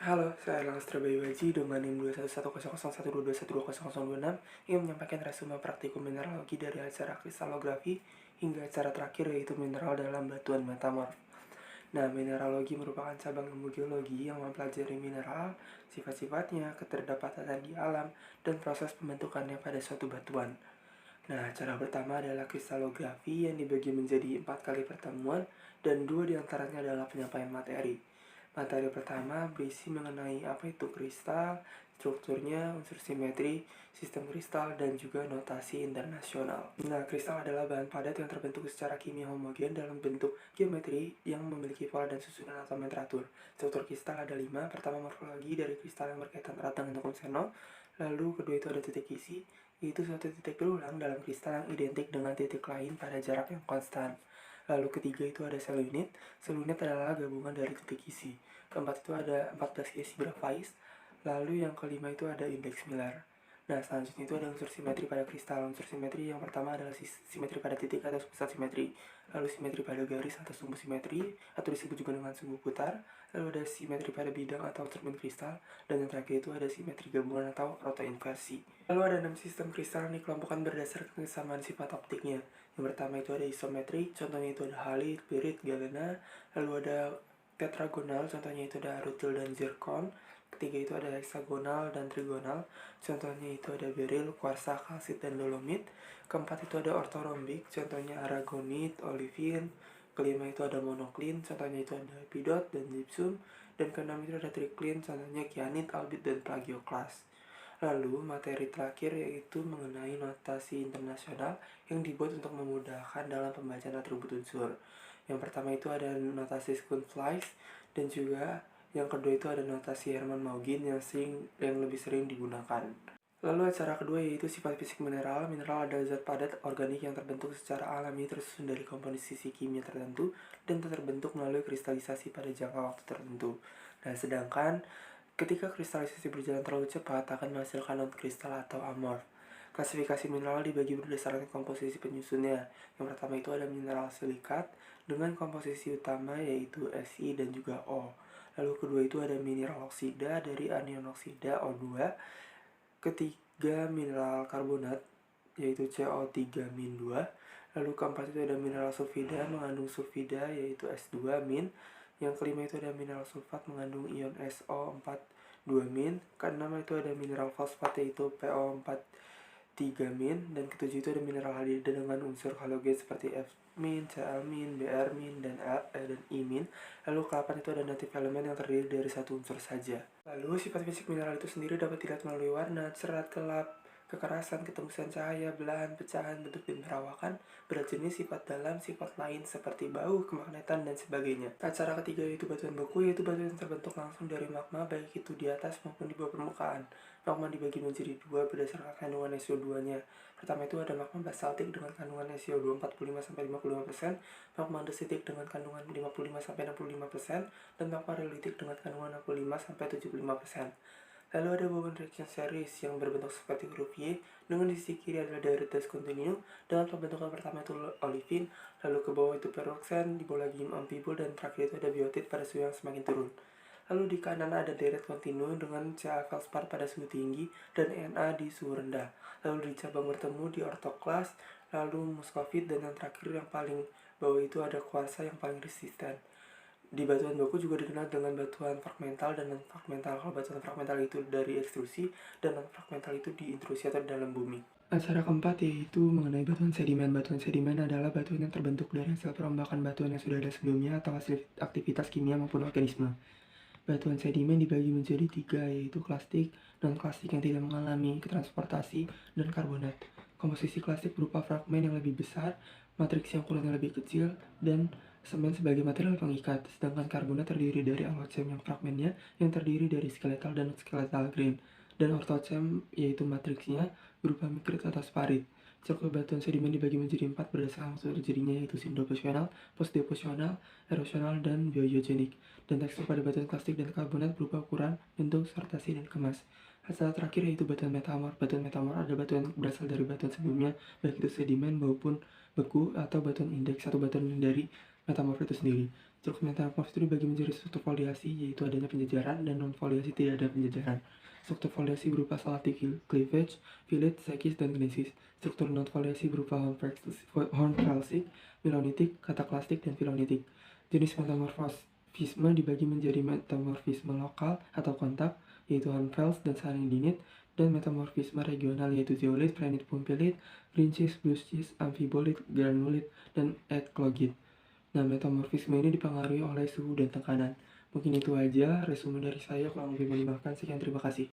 Halo, saya Erlangga Bayiwaji dengan NIM 2110012121026 yang menyampaikan resume praktikum mineralogi dari acara kristalografi hingga acara terakhir yaitu mineral dalam batuan metamorf. Nah, mineralogi merupakan cabang ilmu geologi yang mempelajari mineral, sifat-sifatnya, keterdapatannya di alam, dan proses pembentukannya pada suatu batuan. Nah, cara pertama adalah kristalografi yang dibagi menjadi 4 kali pertemuan dan 2 diantaranya adalah penyampaian materi. Materi pertama berisi mengenai apa itu kristal, strukturnya, unsur simetri, sistem kristal, dan juga notasi internasional. Nah, kristal adalah bahan padat yang terbentuk secara kimia homogen dalam bentuk geometri yang memiliki pola dan susunan atom yang teratur. Struktur kristal ada 5. Pertama, morfologi dari kristal yang berkaitan erat dengan hukum seno. Lalu, kedua itu ada titik isi, yaitu suatu titik berulang dalam kristal yang identik dengan titik lain pada jarak yang konstan. Lalu ketiga itu ada sel unit. Sel unit adalah gabungan dari titik isi. Keempat itu ada 14 isi grafais. Lalu yang kelima itu ada indeks Miller. Nah, selanjutnya itu ada unsur simetri pada kristal. Unsur simetri yang pertama adalah simetri pada titik atau pusat simetri. Lalu simetri pada garis atau sumbu simetri, atau disebut juga dengan sumbu putar. Lalu ada simetri pada bidang atau cermin kristal. Dan yang terakhir itu ada simetri gabungan atau rotoinversi. Lalu ada 6 sistem kristal yang dikelompokkan berdasarkan kesamaan sifat optiknya. Yang pertama itu ada isometrik, contohnya itu ada halit, pirit, galena. Lalu ada tetragonal, contohnya itu ada rutil dan zirkon. Ketiga itu ada heksagonal dan trigonal, contohnya itu ada beril, kuarsa, kalsit, dan dolomit. Keempat itu ada ortorombik, contohnya aragonit, olivin. Kelima itu ada monoklin, contohnya itu ada epidot dan gypsum. Dan keenam itu ada triklin, contohnya kianit, albit, dan plagioklas. Lalu, materi terakhir yaitu mengenai notasi internasional yang dibuat untuk memudahkan dalam pembacaan atribut unsur. Yang pertama itu ada notasi Schoenflies, dan juga yang kedua itu ada notasi Hermann Maugin yang lebih sering digunakan. Lalu acara kedua yaitu sifat fisik mineral. Mineral adalah zat padat organik yang terbentuk secara alami tersusun dari komposisi kimia tertentu dan terbentuk melalui kristalisasi pada jangka waktu tertentu. Nah, sedangkan ketika kristalisasi berjalan terlalu cepat akan menghasilkan non-kristal atau amorf. Klasifikasi mineral dibagi berdasarkan komposisi penyusunnya. Yang pertama itu ada mineral silikat dengan komposisi utama yaitu Si dan juga O. Lalu kedua itu ada mineral oksida dari anion oksida O2. Ketiga mineral karbonat yaitu CO3-2. Lalu keempat itu ada mineral sulfida mengandung sulfida yaitu S2-. Yang kelima itu ada mineral sulfat mengandung ion SO4 2-. Keenam itu ada mineral fosfat yaitu PO4 3-. Dan ketujuh itu ada mineral hadida dengan unsur halogen seperti F-, Cl-, Br-, dan I-. Lalu ke-8 itu ada native elemen yang terdiri dari satu unsur saja. Lalu sifat fisik mineral itu sendiri dapat dilihat melalui warna, serat, gelap, kekerasan, ketembusan cahaya, belahan, pecahan, bentuk dan perawakan, berat jenis, sifat dalam, sifat lain seperti bau, kemagnetan, dan sebagainya. Acara ketiga yaitu batuan beku, yaitu batuan yang terbentuk langsung dari magma baik itu di atas maupun di bawah permukaan. Magma dibagi menjadi dua berdasarkan kandungan SiO2-nya. Pertama itu ada magma basaltik dengan kandungan SiO2 45-55%, magma andesitik dengan kandungan 55-65%, dan magma rhyolitik dengan kandungan 65-75%. Lalu ada Bowman reaction series yang berbentuk seperti huruf Y, dengan di sisi kiri adalah deritas kontinu, dengan pembentukan pertama itu olivin, lalu ke bawah itu peroxen, di bawah lagi amphibol, dan terakhir itu ada biotit pada suhu yang semakin turun. Lalu di kanan ada deret kontinu dengan Ca feldspar pada suhu tinggi dan Na di suhu rendah. Lalu di cabang bertemu di ortoklas, lalu muscovite, dan yang terakhir yang paling bawah itu ada kuarsa yang paling resisten. Di batuan baku juga dikenal dengan batuan fragmental dan non-fragmental. Kalau batuan fragmental itu dari ekstrusi dan non-fragmental itu diintrusi atau dalam bumi. Acara keempat yaitu mengenai batuan sedimen. Batuan sedimen adalah batuan yang terbentuk dari hasil perombakan batuan yang sudah ada sebelumnya atau hasil aktivitas kimia maupun organisme. Batuan sedimen dibagi menjadi 3 yaitu klastik, non-klastik yang tidak mengalami transportasi, dan karbonat. Komposisi klastik berupa fragmen yang lebih besar, matriks yang ukurannya lebih kecil, dan semen sebagai material pengikat, sedangkan karbonat terdiri dari allothem yang fragmennya yang terdiri dari skeletal dan skeletal grain, dan orthochem yaitu matriksnya berupa mikrit atau sparit. Struktur batuan sedimen dibagi menjadi 4 berdasarkan waktu terjadinya yaitu sindeposisional, postdeposisional, erosional, dan biogenik. Dan tekstur pada batuan klastik dan karbonat berupa ukuran, bentuk, sortasi, dan kemas. Hasil terakhir yaitu batuan metamorf. Batuan metamorf adalah batuan yang berasal dari batuan sebelumnya, baik itu sedimen maupun beku, atau batuan indeks atau batuan dari metamorf itu sendiri. Struktur metamorf itu dibagi menjadi struktur foliasi, yaitu adanya penjejaran, dan non-foliasi tidak ada penjejaran. Struktur foliasi berupa salactic cleavage, fillet, sekis, dan kinesis. Struktur non-foliasi berupa hornfelsik, melonitik, kataklastik, dan filonitik. Jenis metamorfisme dibagi menjadi metamorfisme lokal atau kontak, yaitu hornfels dan salindinit, dan metamorfisme regional, yaitu zeolit, prehnit, pumpilit, rincis, blueschist, amphibolit, granulit, dan eklogit. Nah, metamorfisme ini dipengaruhi oleh suhu dan tekanan. Mungkin itu aja resume dari saya, kurang lebih mohon dimaafkan. Sekian, terima kasih.